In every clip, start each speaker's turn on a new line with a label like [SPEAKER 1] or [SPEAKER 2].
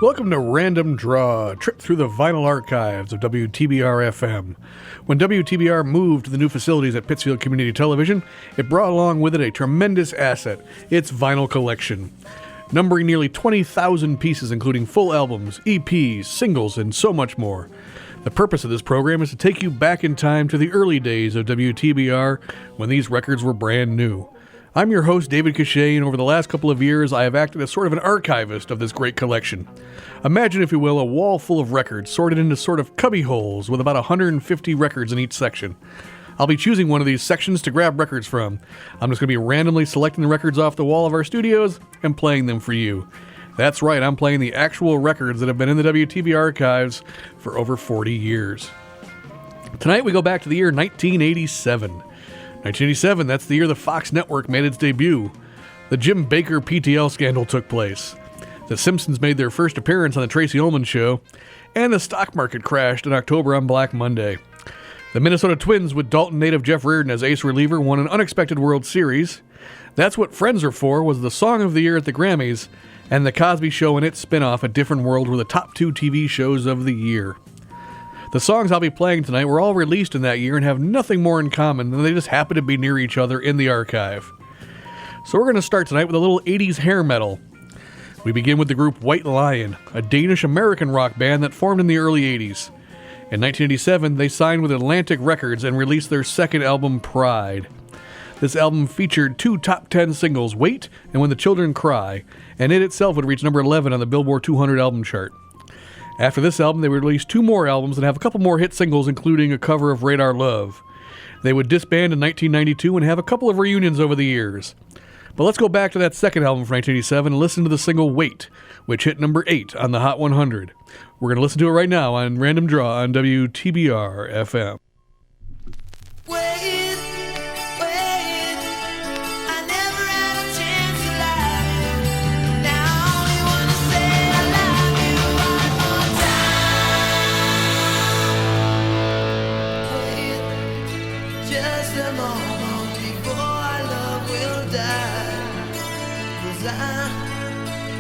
[SPEAKER 1] Welcome to Random Draw, a trip through the vinyl archives of WTBR-FM. When WTBR moved to the new facilities at Pittsfield Community Television, it brought along with it a tremendous asset, its vinyl collection. Numbering nearly 20,000 pieces, including full albums, EPs, singles, and so much more. The purpose of this program is to take you back in time to the early days of WTBR when these records were brand new. I'm your host, David Cachet, and over the last couple of years, I have acted as sort of an archivist of this great collection. Imagine, if you will, a wall full of records sorted into sort of cubby holes with about 150 records in each section. I'll be choosing one of these sections to grab records from. I'm just going to be randomly selecting the records off the wall of our studios and playing them for you. That's right, I'm playing the actual records that have been in the WTV archives for over 40 years. Tonight we go back to the year 1987. 1987, that's the year the Fox network made its debut. The Jim Bakker PTL scandal took place. The Simpsons made their first appearance on the Tracy Ullman Show, and the stock market crashed in October on Black Monday. The Minnesota Twins, with Dalton native Jeff Reardon as ace reliever, won an unexpected World Series. That's What Friends Are For was the Song of the Year at the Grammys, and The Cosby Show and its spin-off, A Different World, were the top two TV shows of the year. The songs I'll be playing tonight were all released in that year and have nothing more in common than they just happen to be near each other in the archive. So we're going to start tonight with a little 80s hair metal. We begin with the group White Lion, a Danish-American rock band that formed in the early 80s. In 1987, they signed with Atlantic Records and released their second album, Pride. This album featured two top 10 singles, Wait and When the Children Cry, and it itself would reach number 11 on the Billboard 200 album chart. After this album, they would release two more albums and have a couple more hit singles, including a cover of Radar Love. They would disband in 1992 and have a couple of reunions over the years. But let's go back to that second album from 1987 and listen to the single Wait, which hit number 8 on the Hot 100. We're going to listen to it right now on Random Draw on WTBR-FM.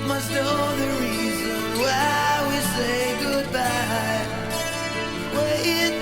[SPEAKER 2] Must know the reason why we say goodbye. Wait,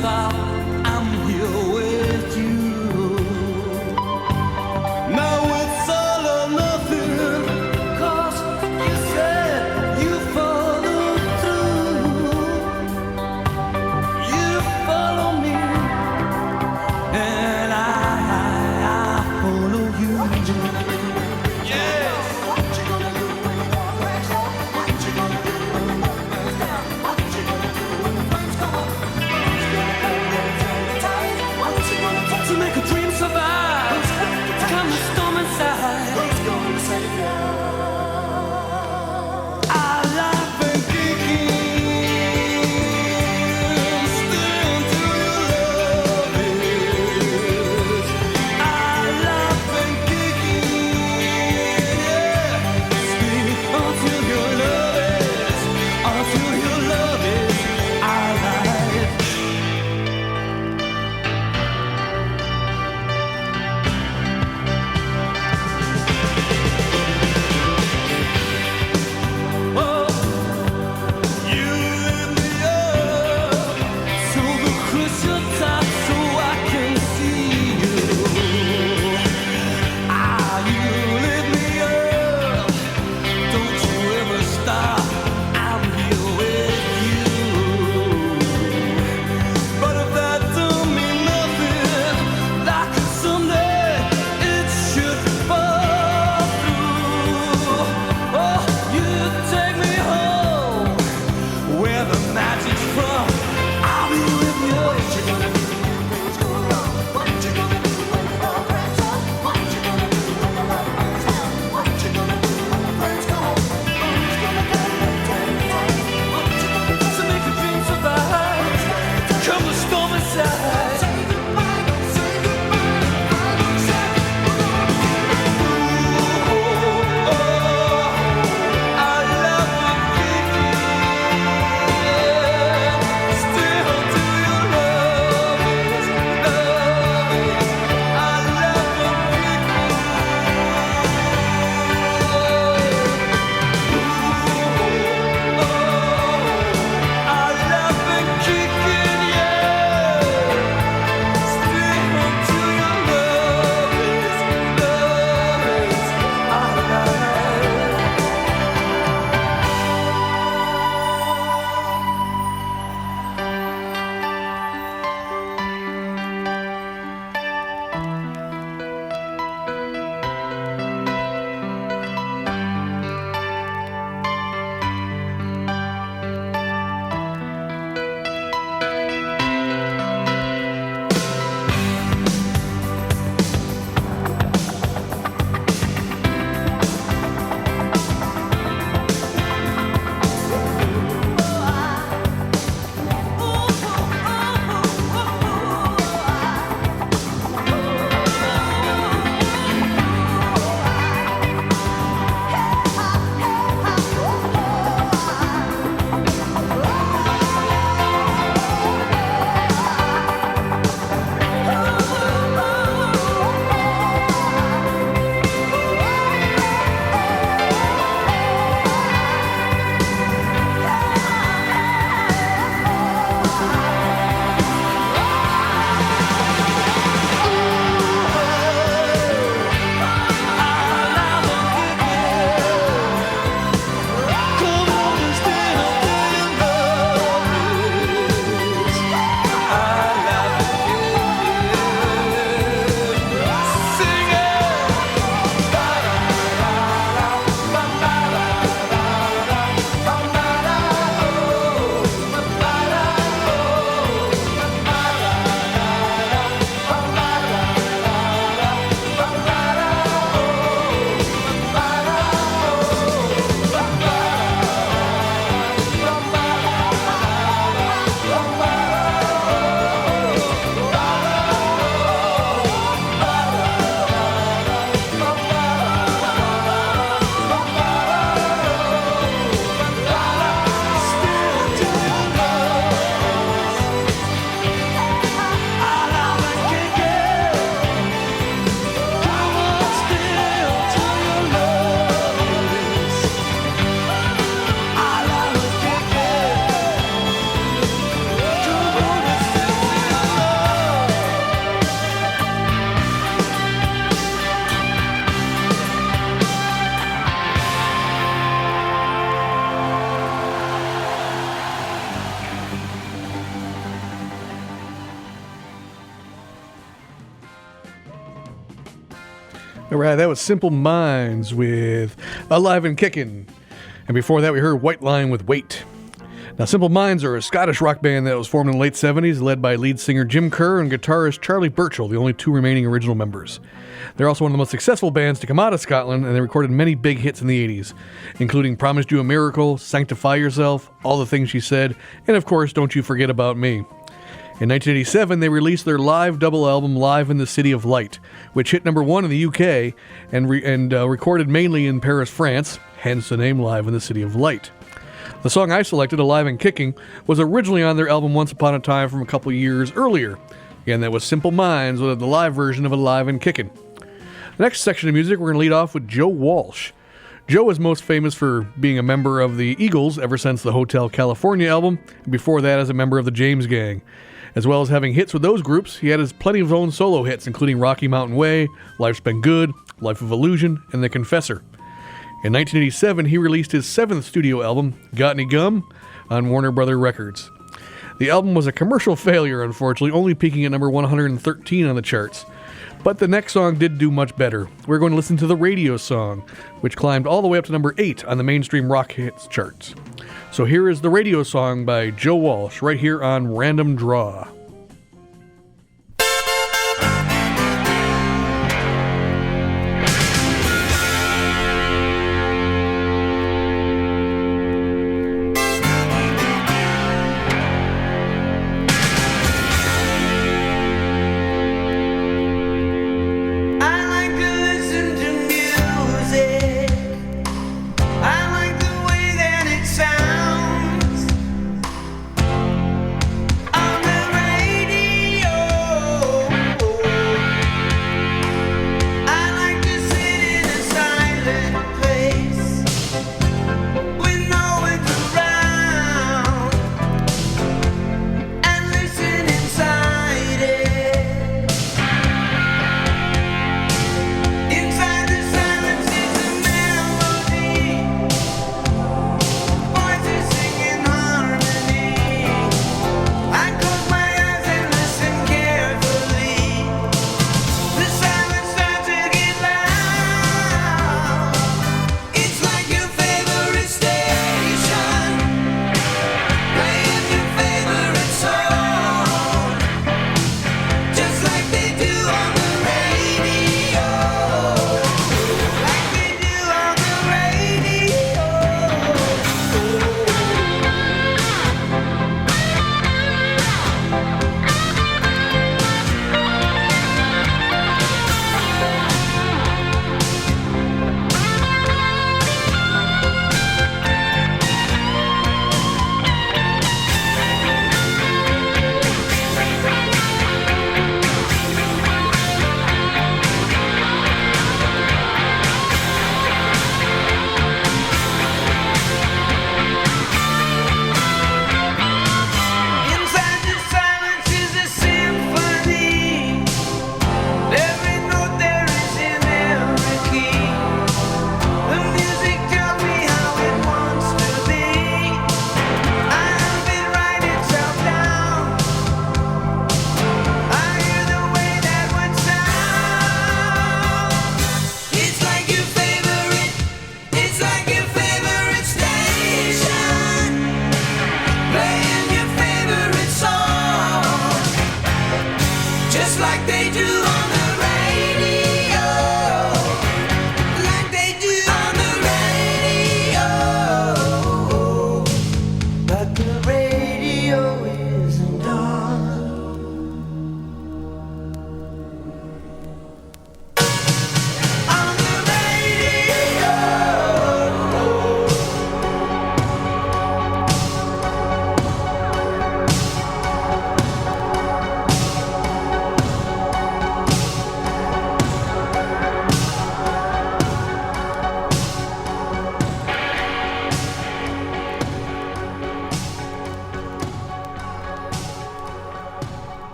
[SPEAKER 2] stop, I'm here with you. Now it's all or nothing, 'cause you said you follow through. You follow me, and I follow you. Yes. What you gonna do when the war breaks out? What you gonna do when the war breaks out? What you gonna do when the flames come up?
[SPEAKER 1] right, that was Simple Minds with Alive and Kickin'. And before that, we heard White Line with Wait. Now, Simple Minds are a Scottish rock band that was formed in the late 70s, led by lead singer Jim Kerr and guitarist Charlie Burchill, the only two remaining original members. They're also one of the most successful bands to come out of Scotland, and they recorded many big hits in the 80s, including Promised You a Miracle, Sanctify Yourself, All the Things She Said, and of course, Don't You Forget About Me. In 1987, they released their live double album Live in the City of Light, which hit number 1 in the UK and recorded mainly in Paris, France, hence the name Live in the City of Light. The song I selected, Alive and Kicking, was originally on their album Once Upon a Time from a couple years earlier. Again, that was Simple Minds with the live version of Alive and Kicking. The next section of music, we're going to lead off with Joe Walsh. Joe is most famous for being a member of the Eagles ever since the Hotel California album, and before that as a member of the James Gang. As well as having hits with those groups, he had plenty of his own solo hits, including Rocky Mountain Way, Life's Been Good, Life of Illusion, and The Confessor. In 1987, he released his 7th studio album, Got Any Gum?, on Warner Brother Records. The album was a commercial failure, unfortunately, only peaking at number 113 on the charts. But the next song did do much better. We're going to listen to the Radio Song, which climbed all the way up to number 8 on the mainstream rock hits charts. So here is the Radio Song by Joe Walsh, right here on Random Draw.
[SPEAKER 2] On the radio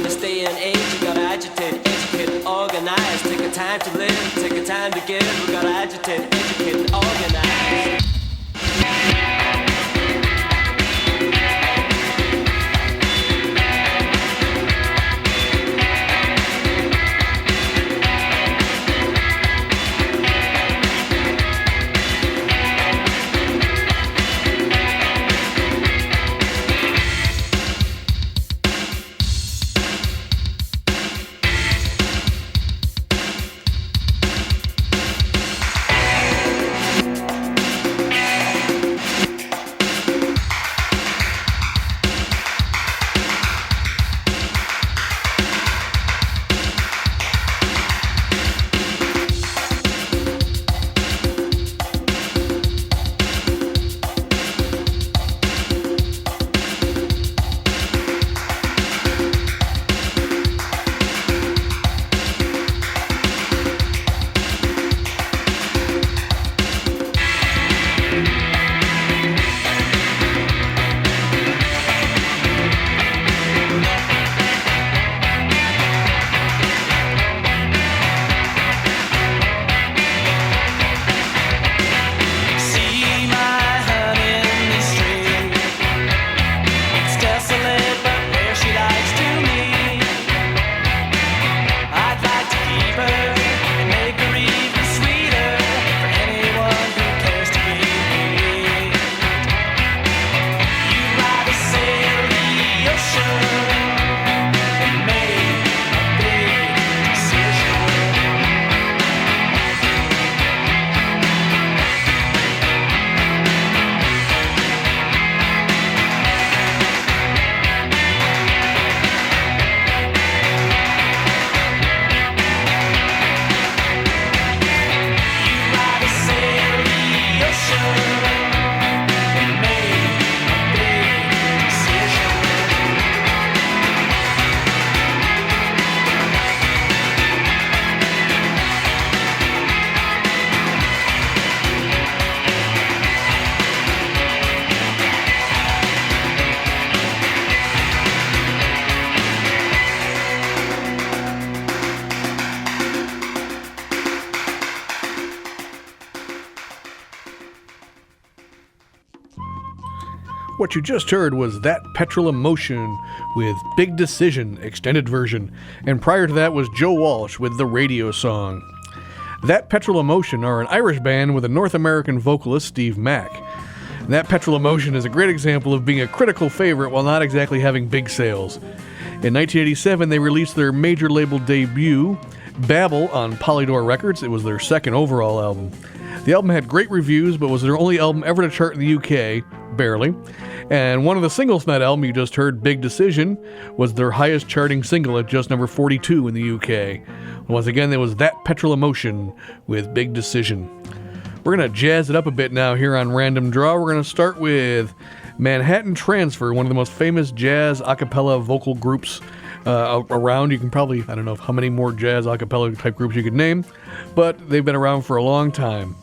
[SPEAKER 3] this day and age, you gotta agitate, educate, and organize. Take a time to live, take a time to give. We gotta agitate, educate, and organize.
[SPEAKER 1] What you just heard was That Petrol Emotion with Big Decision, extended version, and prior to that was Joe Walsh with The Radio Song. That Petrol Emotion are an Irish band with a North American vocalist, Steve Mack. That Petrol Emotion is a great example of being a critical favorite while not exactly having big sales. In 1987, they released their major label debut, Babel, on Polydor Records. It was their second overall album. The album had great reviews, but was their only album ever to chart in the UK, barely. And one of the singles from that album you just heard, Big Decision, was their highest charting single at just number 42 in the UK. Once again, there was That Petrol Emotion with Big Decision. We're going to jazz it up a bit now here on Random Draw. We're going to start with Manhattan Transfer, one of the most famous jazz a cappella vocal groups around. You can probably, I don't know how many more jazz a cappella type groups you could name, but they've been around for a long time.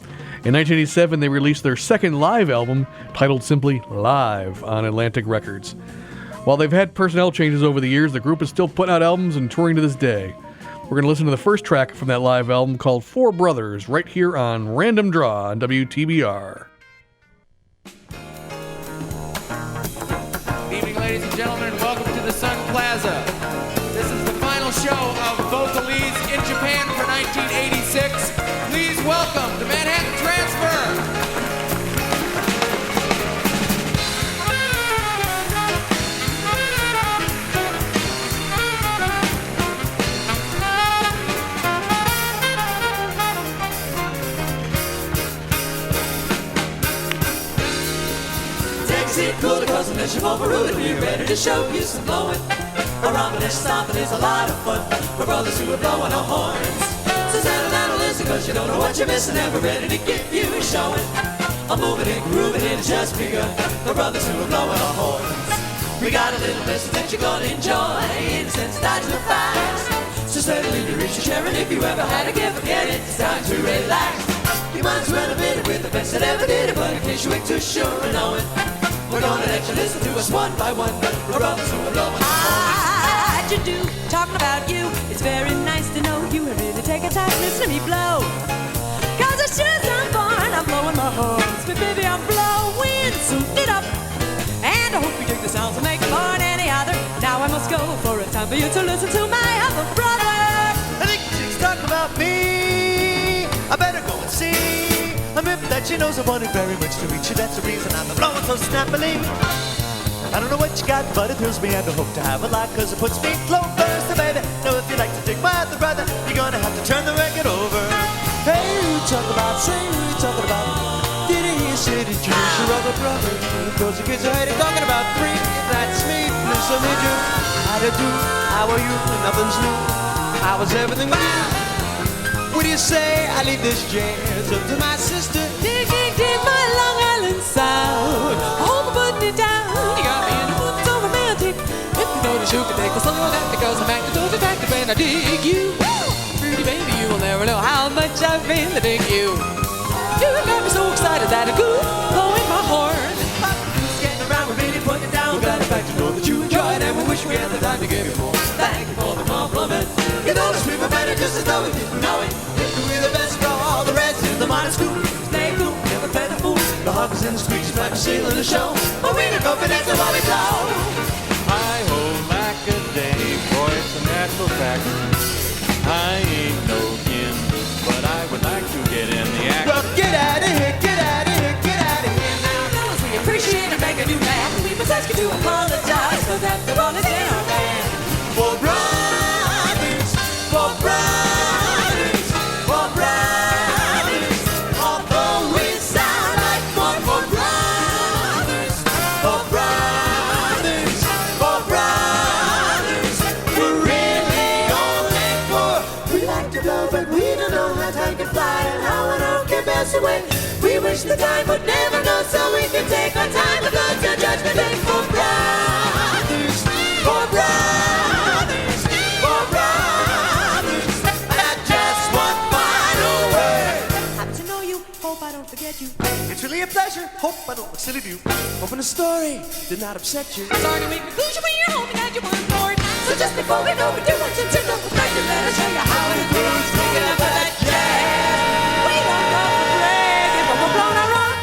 [SPEAKER 1] In 1987, they released their second live album, titled simply Live, on Atlantic Records. While they've had personnel changes over the years, the group is still putting out albums and touring to this day. We're going to listen to the first track from that live album called Four Brothers, right here on Random Draw on WTBR.
[SPEAKER 4] Evening, ladies and gentlemen, and welcome to the Sun Plaza. This is the final show of Vocal Leads in Japan for 1986. Please welcome the Manhattan Transfer.
[SPEAKER 2] Take cool because the mission for Peru, we're ready to show you some blowing. A romping and stomping is a lot of fun for brothers who are blowing our horns. So settle down and listen cause you don't know what you're missing and we're ready to give you a showing. I'm moving and grooving and it's just begun for brothers who are blowing our horns. We got a little message that you're gonna enjoy, insensitized to the facts. So settle in to reach your share and if you ever had a gift, forget it, it's time to relax. You might as well have been it with the best that ever did it, but in case you ain't too sure of knowing, we're gonna let you listen to us one by one. We're brothers who are blowing our horns. you do, talking about you. It's very nice to know you have really taken time to listen to me blow. Cause as sure as I'm born, I'm blowing my horns. But baby, I'm blowing, suit it up. And I hope you dig the sounds that make it more than any other. Now I must go for a time for you to listen to my other brother.
[SPEAKER 5] I think she's talking about me. I better go and see. I'm hip that she knows I wanted very much to reach you. That's the reason I'm blowing so snappily. I don't know what you got, but it thrills me and I hope to have a lot, cause it puts me flow first. So baby, know if you like to dig my other brother, you're gonna have to turn the record over. Hey, who you talking about? Say who you talking about? Didn't hear you say that you miss your other brother? Cause the kids are hating, talking about three. That's me, listen to you. How to do, how are you? Nothing's new. How was everything with you? What do you say? I leave this jazz up to my sister.
[SPEAKER 2] Dig, dig, dig, my Long Island sound. Hold the button it down. You got me in the mood so romantic. If you notice, you can take a song of that because I'm back to those effective and I dig you. Pretty baby, you will never know how much I feel to dig you. You got me so excited that I could blowing my horn.
[SPEAKER 5] Just getting around, we're really putting it down. We're glad in fact to know that you enjoyed and we wish we had the time to give you more. Thank you for the compliment. You know the street better just as though we didn't know it. We're the best for all the reds in the minor school. Stay cool, never play the fool. The huggers in the streets, like stealing the show. But we don't go for that, so while we blow.
[SPEAKER 6] Hi-ho, lack-a-day, boy, it's a natural fact. I ain't no kin, but I would like to get in the act.
[SPEAKER 5] Well, get out of here, get out of here, get out of here now.
[SPEAKER 2] Fellas, we appreciate and make a new man. We must ask you to apologize for that the ball is in our band.
[SPEAKER 5] For brothers, for brothers, for brothers. Although we sound like one, for brothers, for brothers, for brothers. We're really only four. We like to blow, but we don't know how time can fly and how an arm can pass away. We wish the time would never know, so we can take our time to go to Judgment Day. For brothers, for brothers, for brothers. And just one final word.
[SPEAKER 2] Happy to know you, hope I don't forget you.
[SPEAKER 5] It's really a pleasure. Hope I don't look silly to you. Hoping the story did not upset you.
[SPEAKER 2] Sorry to make me lose you when you're hoping that you weren't bored. So just before we go, we do want you to know the fact and let us show you how it goes. Take it up for that jazz. We don't go for bragging, but we're blowing our rock.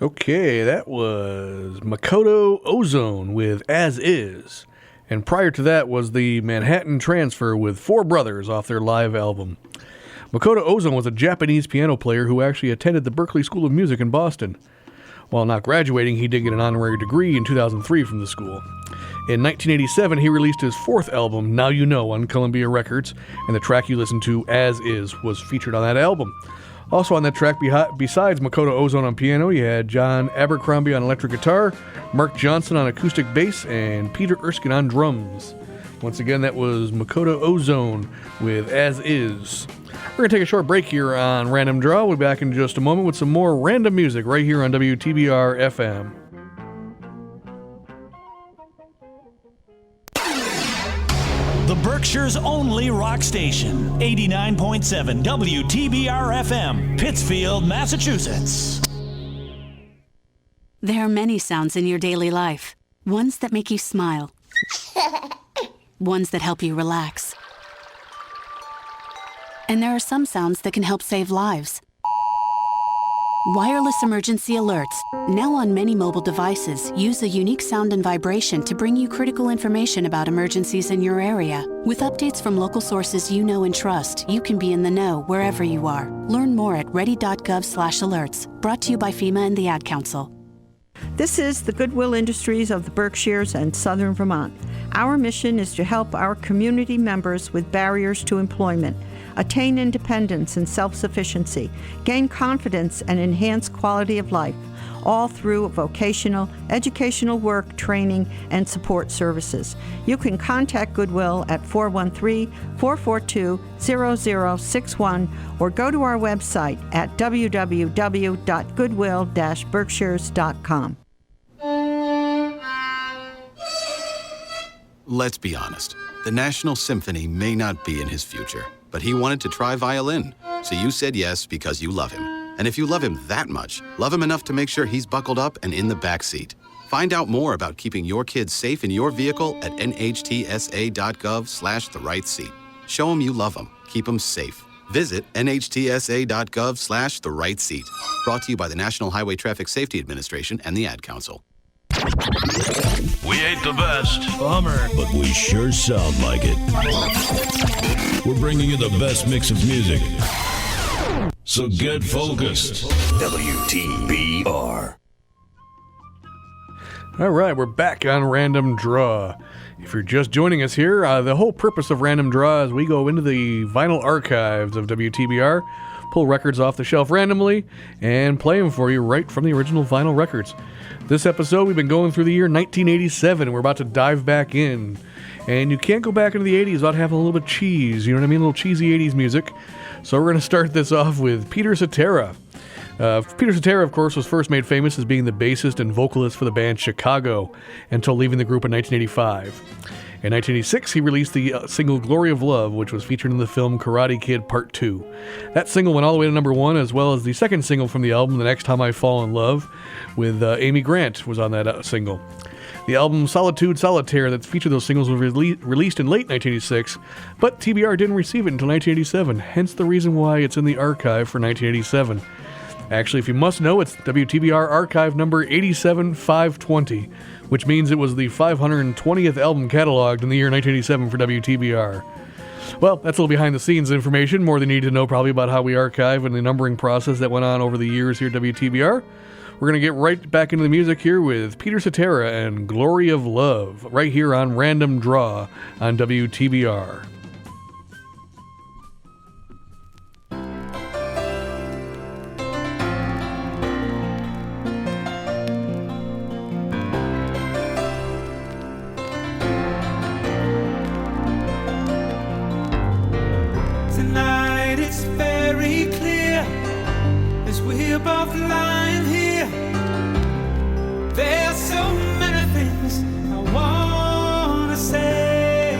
[SPEAKER 1] Okay, that was Makoto Ozone with As Is. And prior to that was the Manhattan Transfer with Four Brothers off their live album. Makoto Ozone was a Japanese piano player who actually attended the Berklee School of Music in Boston. While not graduating, he did get an honorary degree in 2003 from the school. In 1987, he released his fourth album, Now You Know, on Columbia Records, and the track you listened to, As Is, was featured on that album. Also on that track, besides Makoto Ozone on piano, you had John Abercrombie on electric guitar, Mark Johnson on acoustic bass, and Peter Erskine on drums. Once again, that was Makoto Ozone with As Is. We're going to take a short break here on Random Draw. We'll be back in just a moment with some more random music right here on WTBR-FM.
[SPEAKER 7] The Berkshire's only rock station, 89.7 WTBR-FM, Pittsfield, Massachusetts.
[SPEAKER 8] There are many sounds in your daily life. Ones that make you smile. Ones that help you relax. And there are some sounds that can help save lives. Wireless emergency alerts, now on many mobile devices, use a unique sound and vibration to bring you critical information about emergencies in your area. With updates from local sources you know and trust, you can be in the know wherever you are. Learn more at ready.gov/alerts. Brought to you by FEMA and the Ad Council.
[SPEAKER 9] This is the Goodwill Industries of the Berkshires and Southern Vermont. Our mission is to help our community members with barriers to employment attain independence and self-sufficiency, gain confidence, and enhance quality of life, all through vocational, educational work, training, and support services. You can contact Goodwill at 413-442-0061 or go to our website at www.goodwill-berkshires.com.
[SPEAKER 10] Let's be honest. The National Symphony may not be in his future, but he wanted to try violin. So you said yes because you love him. And if you love him that much, love him enough to make sure he's buckled up and in the back seat. Find out more about keeping your kids safe in your vehicle at nhtsa.gov/the-right-seat. Show him you love him. Keep him safe. Visit nhtsa.gov/the-right-seat. Brought to you by the National Highway Traffic Safety Administration and the Ad Council.
[SPEAKER 11] We ain't the best.
[SPEAKER 7] Bummer.
[SPEAKER 11] But we sure sound like it. We're bringing you the best mix of music. So get focused. WTBR.
[SPEAKER 1] All right, we're back on Random Draw. If you're just joining us here, the whole purpose of Random Draw is we go into the vinyl archives of WTBR. pull records off the shelf randomly and play them for you right from the original vinyl records. This episode, we've been going through the year 1987, and we're about to dive back in. And you can't go back into the 80s without having a little bit of cheese, you know what I mean? A little cheesy 80s music. So we're going to start this off with Peter Cetera. Peter Cetera, of course, was first made famous as being the bassist and vocalist for the band Chicago until leaving the group in 1985. In 1986, he released the single Glory of Love, which was featured in the film Karate Kid Part 2. That single went all the way to number 1, as well as the second single from the album, The Next Time I Fall in Love, with Amy Grant was on that single. The album Solitude Solitaire that featured those singles was released in late 1986, but TBR didn't receive it until 1987, hence the reason why it's in the archive for 1987. Actually, if you must know, it's WTBR archive number 87520, which means it was the 520th album cataloged in the year 1987 for WTBR. Well, that's a little behind-the-scenes information, more than you need to know probably about how we archive and the numbering process that went on over the years here at WTBR. We're going to get right back into the music here with Peter Cetera and Glory of Love, right here on Random Draw on WTBR.
[SPEAKER 5] Tonight it's very clear as we're both lying here. There's so many things I wanna say,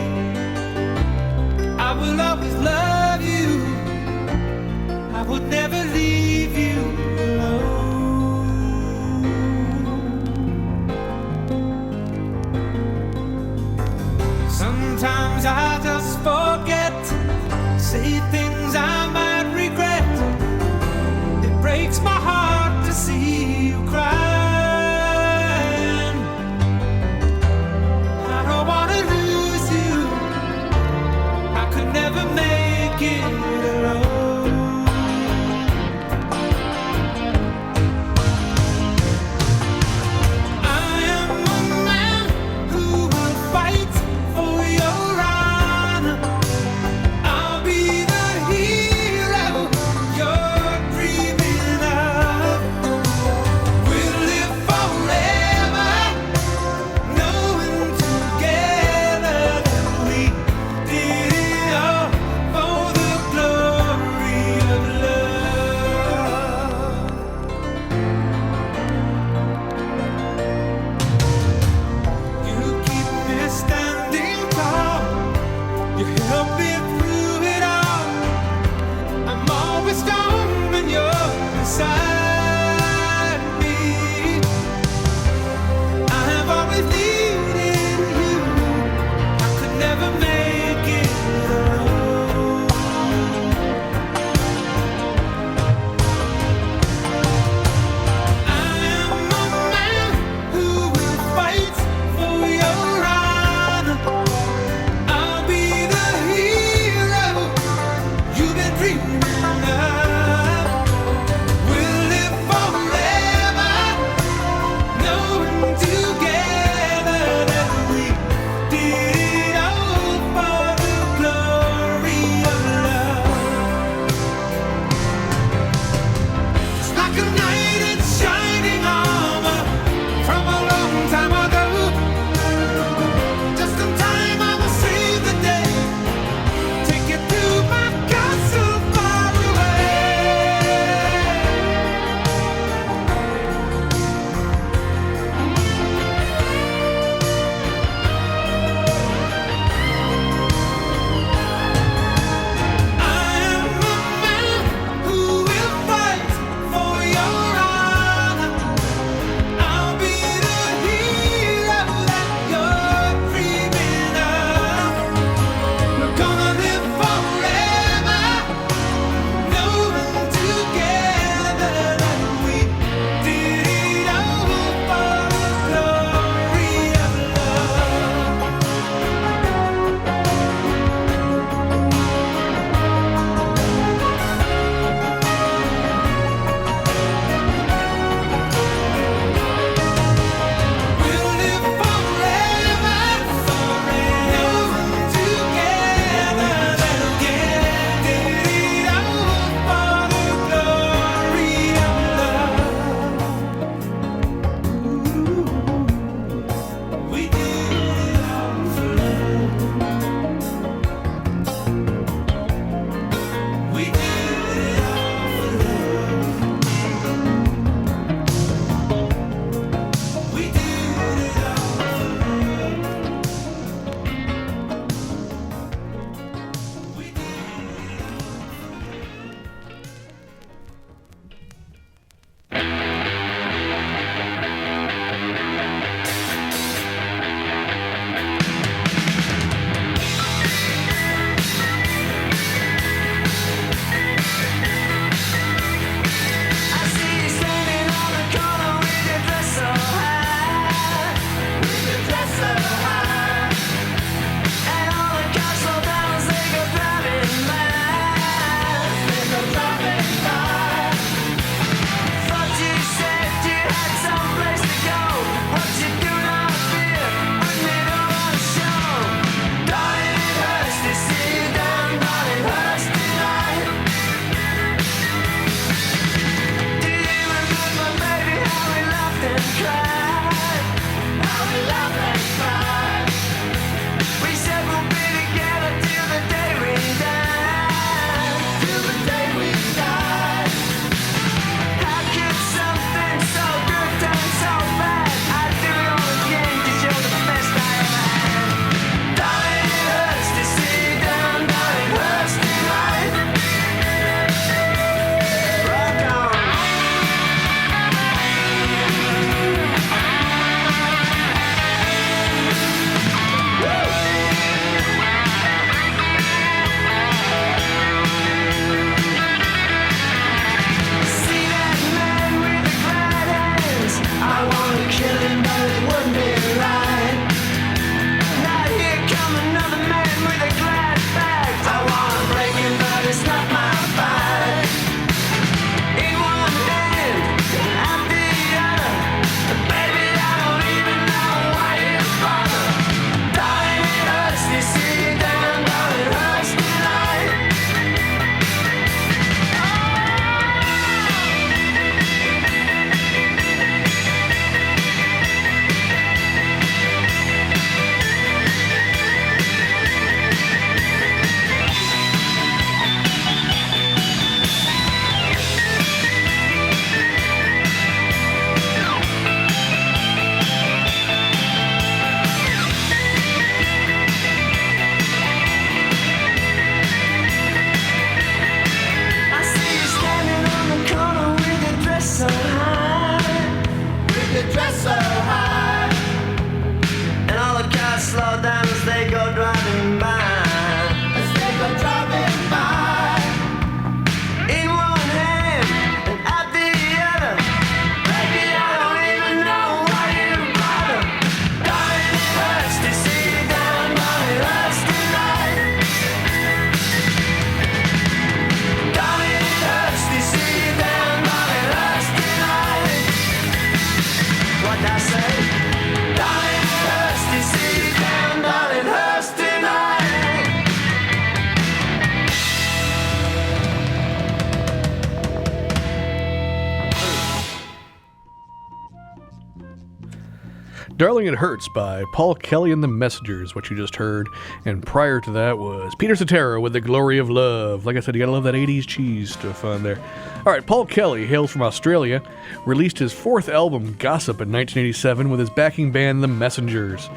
[SPEAKER 1] Darling It Hurts by Paul Kelly and the Messengers, what you just heard. And prior to that was Peter Cetera with The Glory of Love. Like I said, you gotta love that 80s cheese stuff on there. All right, Paul Kelly hails from Australia, released his fourth album, Gossip, in 1987 with his backing band, The Messengers.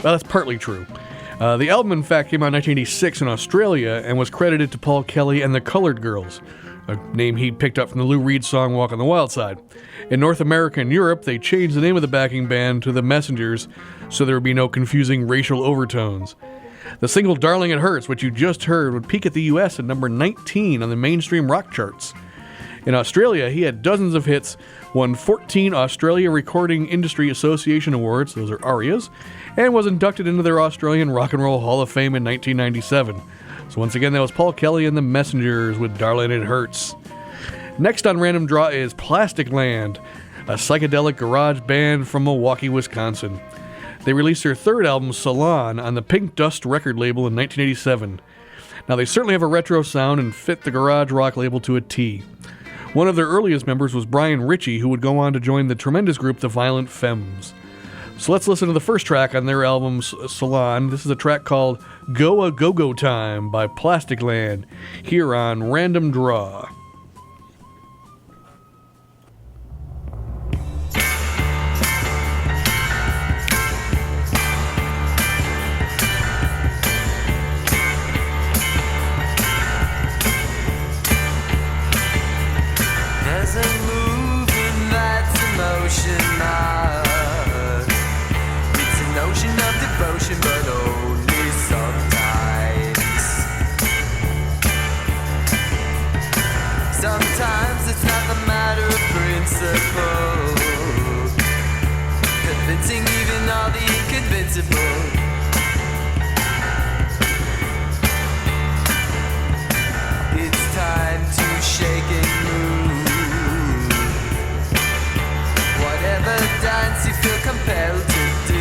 [SPEAKER 1] Well, that's partly true. The album, in fact, came out in 1986 in Australia and was credited to Paul Kelly and the Colored Girls, a name he picked up from the Lou Reed song Walk on the Wild Side. In North America and Europe, they changed the name of the backing band to The Messengers so there would be no confusing racial overtones. The single Darling It Hurts, which you just heard, would peak at the US at number 19 on the mainstream rock charts. In Australia, he had dozens of hits, won 14 Australia Recording Industry Association Awards, those are ARIAs, and was inducted into their Australian Rock and Roll Hall of Fame in 1997. So once again, that was Paul Kelly and the Messengers with Darling It Hurts. Next on Random Draw is Plastic Land, a psychedelic garage band from Milwaukee, Wisconsin. They released their third album, Salon, on the Pink Dust record label in 1987. Now, they certainly have a retro sound and fit the garage rock label to a T. One of their earliest members was Brian Ritchie, who would go on to join the tremendous group The Violent Femmes. So let's listen to the first track on their album, Salon. This is a track called Go A Go-Go Time by Plastic Land, here on Random Draw.
[SPEAKER 2] There's a moving that's emotional. It's an ocean of devotion, but only sometimes. Sometimes it's not a matter of principle, convincing even all the inconvincible. It's time to shake and move. Whatever dance you feel compelled to do.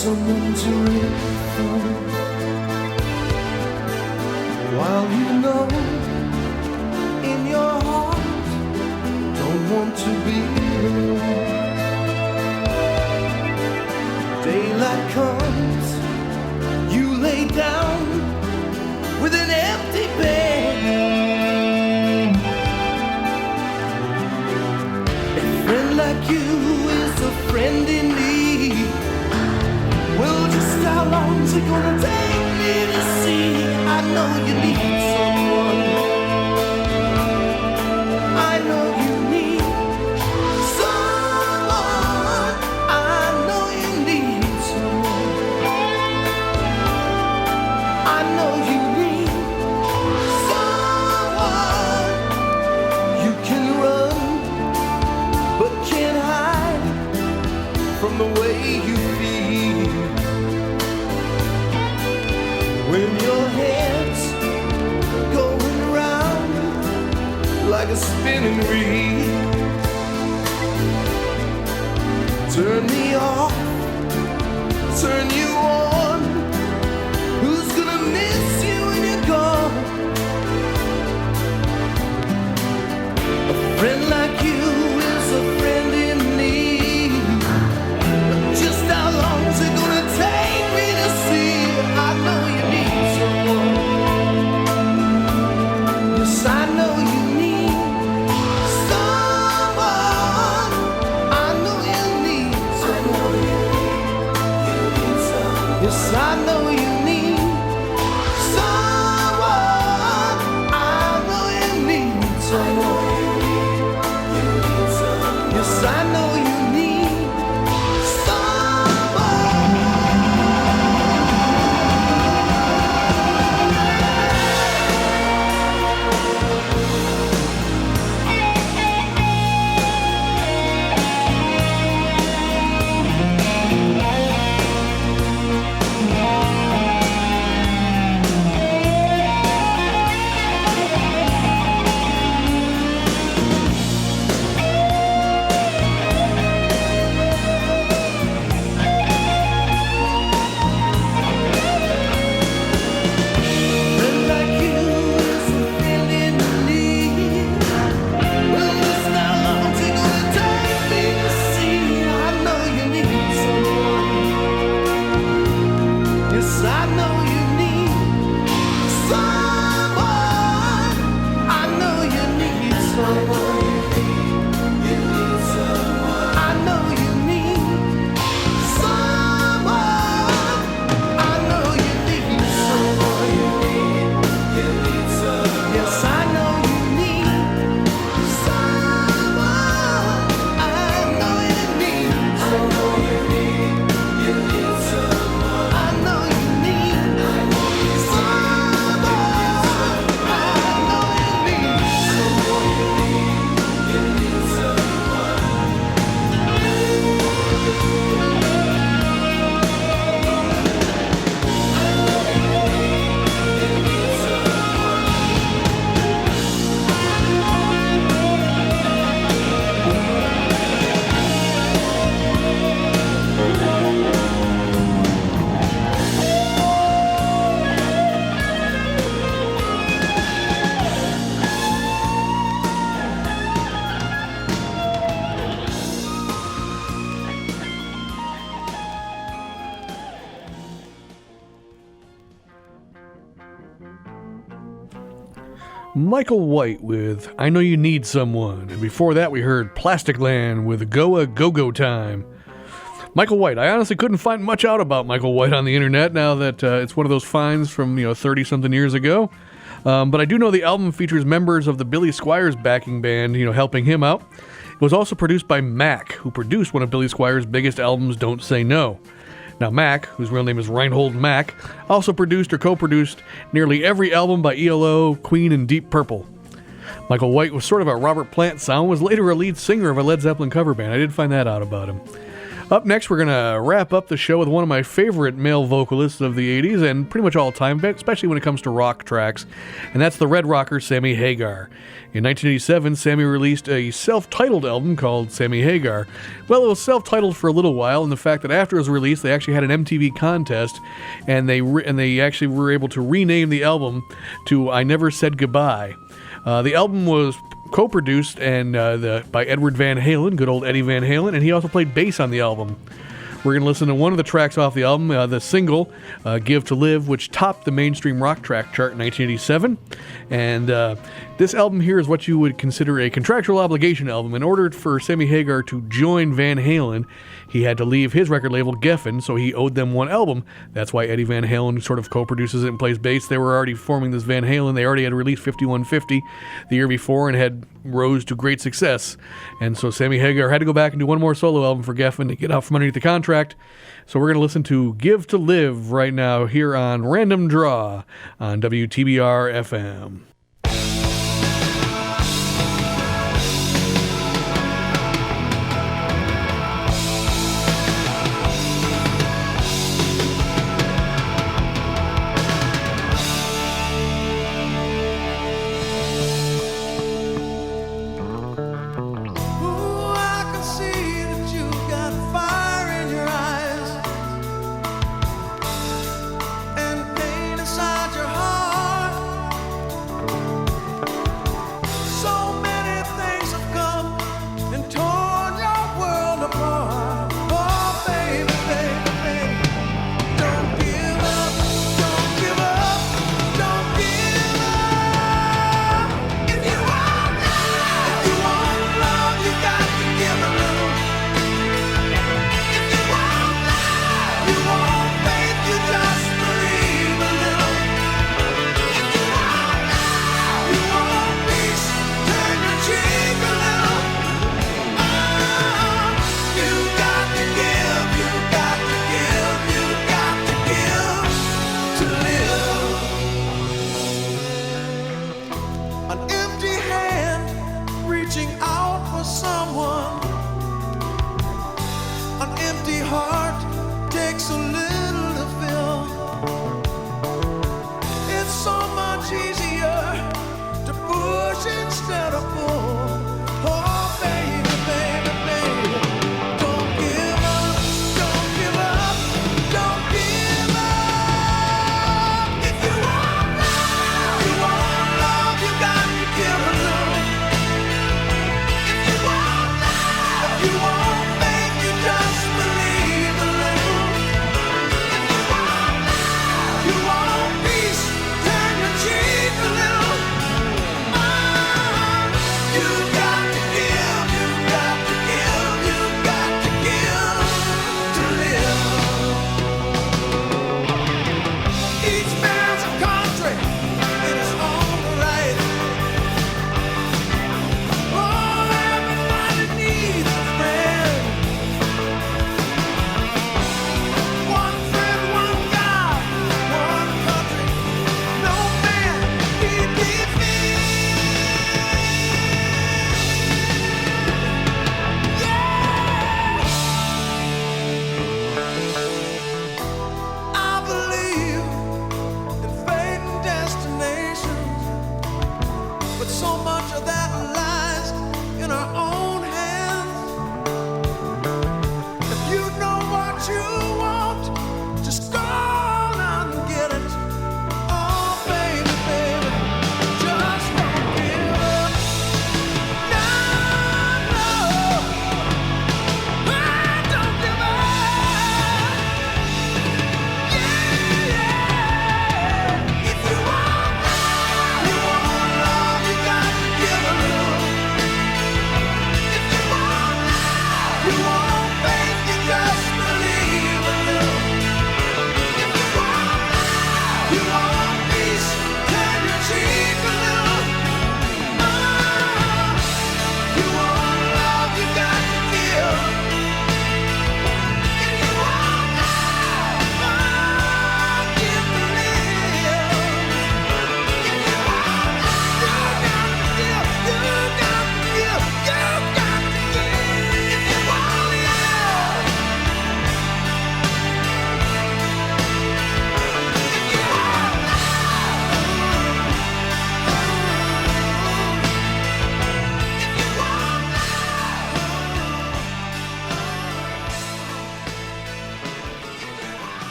[SPEAKER 5] someone to live for, while you know in your heart don't want to be alone. Daylight comes, you lay down with an empty bed. A friend like you is a friend in need. Well, just how long's it gonna take me to see? I know you need someone. I know you need someone. I know you need someone. I know you need someone. You can run, but can't hide from the way you feel. When your head's going round like a spinning reel, turn me off, turn you on. Who's gonna miss you when you're gone? A friend like you is a friend in need. Just how long is it gonna take me to see? I know you need someone. Yes, I know you need someone. I know you need someone. Yes, I know you need someone. I know you need someone. Yes, I know you need someone. Friend like you is a friend in need. Well, just how long's it gonna take me to see? I know you need someone. Yes, I know you need someone. I know you need someone. I know you need someone. I know you need someone. Yes, I know you need someone. I know you need someone. I know you need
[SPEAKER 1] Michael White with I Know You Need Someone. And before that, we heard Plastic Land with Goa Go-Go Time. Michael White. I honestly couldn't find much out about Michael White on the internet now that it's one of those finds from 30-something years ago. But I do know the album features members of the Billy Squires backing band, helping him out. It was also produced by Mac, who produced one of Billy Squires' biggest albums, Don't Say No. Now, Mac, whose real name is Reinhold Mack, also produced or co-produced nearly every album by ELO, Queen, and Deep Purple. Michael White was sort of a Robert Plant sound, was later a lead singer of a Led Zeppelin cover band. I did find that out about him. Up next, we're going to wrap up the show with one of my favorite male vocalists of the 80s and pretty much all time, especially when it comes to rock tracks, and that's the Red Rocker Sammy Hagar. In 1987, Sammy released a self-titled album called Sammy Hagar. Well, it was self-titled for a little while, and the fact that after it was released, they actually had an MTV contest, and they actually were able to rename the album to I Never Said Goodbye. The album was co-produced by Edward Van Halen, good old Eddie Van Halen, and he also played bass on the album. We're going to listen to one of the tracks off the album, the single, Give to Live, which topped the mainstream rock track chart in 1987. And this album here is what you would consider a contractual obligation album. In order for Sammy Hagar to join Van Halen, he had to leave his record label, Geffen, so he owed them one album. That's why Eddie Van Halen sort of co-produces it and plays bass. They were already forming this Van Halen. They already had released 5150 the year before and had rose to great success. And so Sammy Hagar had to go back and do one more solo album for Geffen to get out from underneath the contract. So we're going to listen to Give to Live right now here on Random Draw on WTBR-FM.
[SPEAKER 5] Inside your heart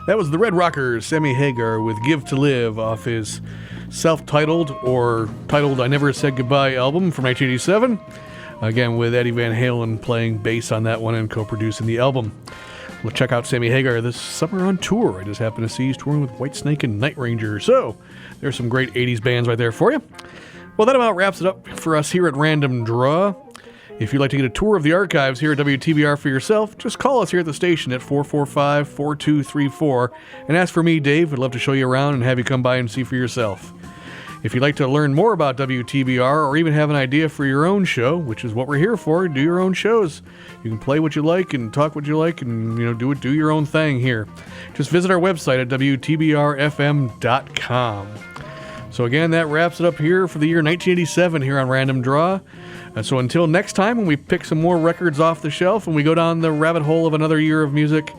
[SPEAKER 1] That was the Red Rockers, Sammy Hager with Give to Live off his self-titled or titled I Never Said Goodbye album from 1987. Again, with Eddie Van Halen playing bass on that one and co-producing the album. We'll check out Sammy Hager this summer on tour. I just happened to see he's touring with Whitesnake and Night Ranger. So, there's some great 80s bands right there for you. Well, that about wraps it up for us here at Random Draw. If you'd like to get a tour of the archives here at WTBR for yourself, just call us here at the station at 445-4234 and ask for me, Dave. We'd love to show you around and have you come by and see for yourself. If you'd like to learn more about WTBR or even have an idea for your own show, which is what we're here for, do your own shows. You can play what you like and talk what you like and, do your own thing here. Just visit our website at WTBR-FM.com. So again, that wraps it up here for the year 1987 here on Random Draw. So until next time when we pick some more records off the shelf and we go down the rabbit hole of another year of music,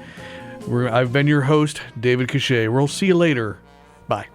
[SPEAKER 1] I've been your host, David Cachet. We'll see you later. Bye.